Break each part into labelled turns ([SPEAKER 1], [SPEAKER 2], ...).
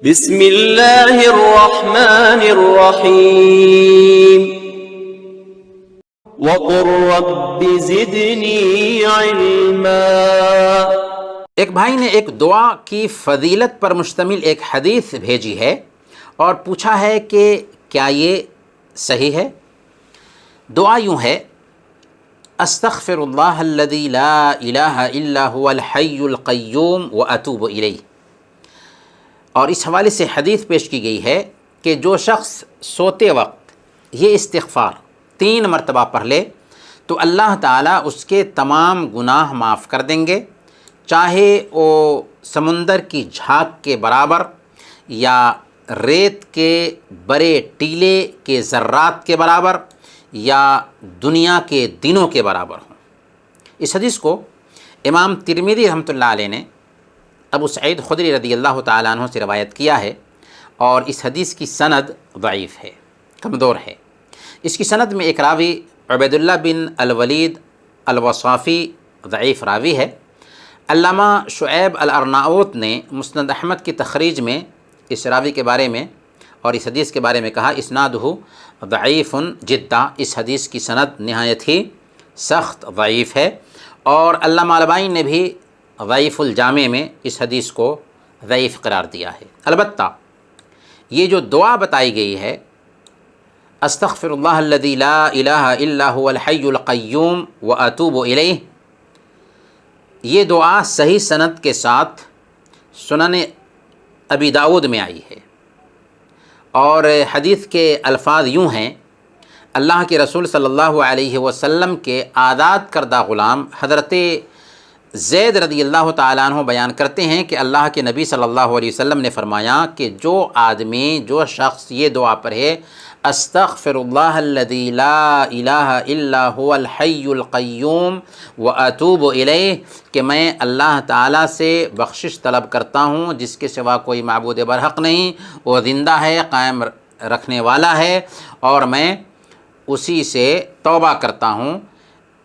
[SPEAKER 1] بسم اللہ الرحمن الرحیم وقل رب زدنی علما۔
[SPEAKER 2] ایک بھائی نے ایک دعا کی فضیلت پر مشتمل ایک حدیث بھیجی ہے اور پوچھا ہے کہ کیا یہ صحیح ہے؟ دعا یوں ہے: استغفر اللہ الذی لا الہ الا هو الحی القیوم واتوب الیہ۔ اور اس حوالے سے حدیث پیش کی گئی ہے کہ جو شخص سوتے وقت یہ استغفار 3 مرتبہ پڑھ لے تو اللہ تعالیٰ اس کے تمام گناہ معاف کر دیں گے، چاہے وہ سمندر کی جھاگ کے برابر یا ریت کے بڑے ٹیلے کے ذرات کے برابر یا دنیا کے دنوں کے برابر ہوں۔ اس حدیث کو امام ترمذی رحمۃ اللہ علیہ نے ابو سعید خدری رضی اللہ تعالیٰ عنہ سے روایت کیا ہے، اور اس حدیث کی سند ضعیف ہے، کمزور ہے۔ اس کی سند میں ایک راوی عبید اللہ بن الولید الوصافی ضعیف راوی ہے۔ علامہ شعیب الارناؤت نے مسند احمد کی تخریج میں اس راوی کے بارے میں اور اس حدیث کے بارے میں کہا: اسنادہ ضعیف جدا، اس حدیث کی سند نہایت ہی سخت ضعیف ہے۔ اور علامہ البانی نے بھی ضعیف الجامع میں اس حدیث کو ضعیف قرار دیا ہے۔ البتہ یہ جو دعا بتائی گئی ہے، استغفر اللہ الذی لا الہ الا هو الحی القیوم واتوب الیہ، یہ دعا صحیح سند کے ساتھ سنن ابی داؤد میں آئی ہے، اور حدیث کے الفاظ یوں ہیں: اللہ کے رسول صلی اللہ علیہ وسلم کے آزاد کردہ غلام حضرت زید رضی اللہ تعالیٰ عنہ بیان کرتے ہیں کہ اللہ کے نبی صلی اللہ علیہ وسلم نے فرمایا کہ جو شخص یہ دعا پڑھے: استغفر اللہ الذی لا الہ الا هو الحی القیوم واتوب الیہ، کہ میں اللہ تعالیٰ سے بخشش طلب کرتا ہوں جس کے سوا کوئی معبود برحق نہیں، وہ زندہ ہے، قائم رکھنے والا ہے، اور میں اسی سے توبہ کرتا ہوں۔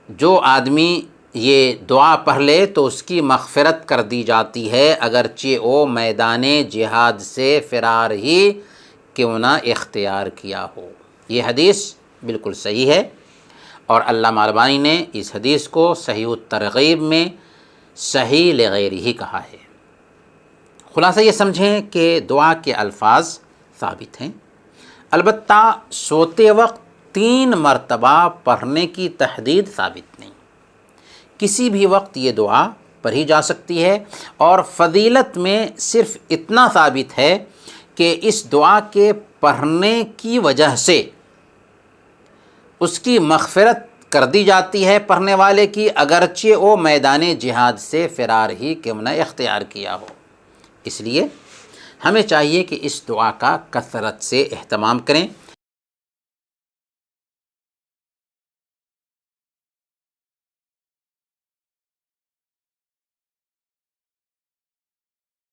[SPEAKER 2] جو آدمی یہ دعا پڑھ لے تو اس کی مغفرت کر دی جاتی ہے، اگرچہ وہ میدان جہاد سے فرار ہی کیوں نہ اختیار کیا ہو۔ یہ حدیث بالکل صحیح ہے، اور علامہ البانی نے اس حدیث کو صحیح الترغیب میں صحیح لغیر ہی کہا ہے۔ خلاصہ یہ سمجھیں کہ دعا کے الفاظ ثابت ہیں، البتہ سوتے وقت 3 مرتبہ پڑھنے کی تحدید ثابت نہیں، کسی بھی وقت یہ دعا پڑھی جا سکتی ہے۔ اور فضیلت میں صرف اتنا ثابت ہے کہ اس دعا کے پڑھنے کی وجہ سے اس کی مغفرت کر دی جاتی ہے پڑھنے والے کی، اگرچہ وہ میدان جہاد سے فرار ہی کیوں نہ اختیار کیا ہو۔ اس لیے ہمیں چاہیے کہ اس دعا کا کثرت سے اہتمام کریں۔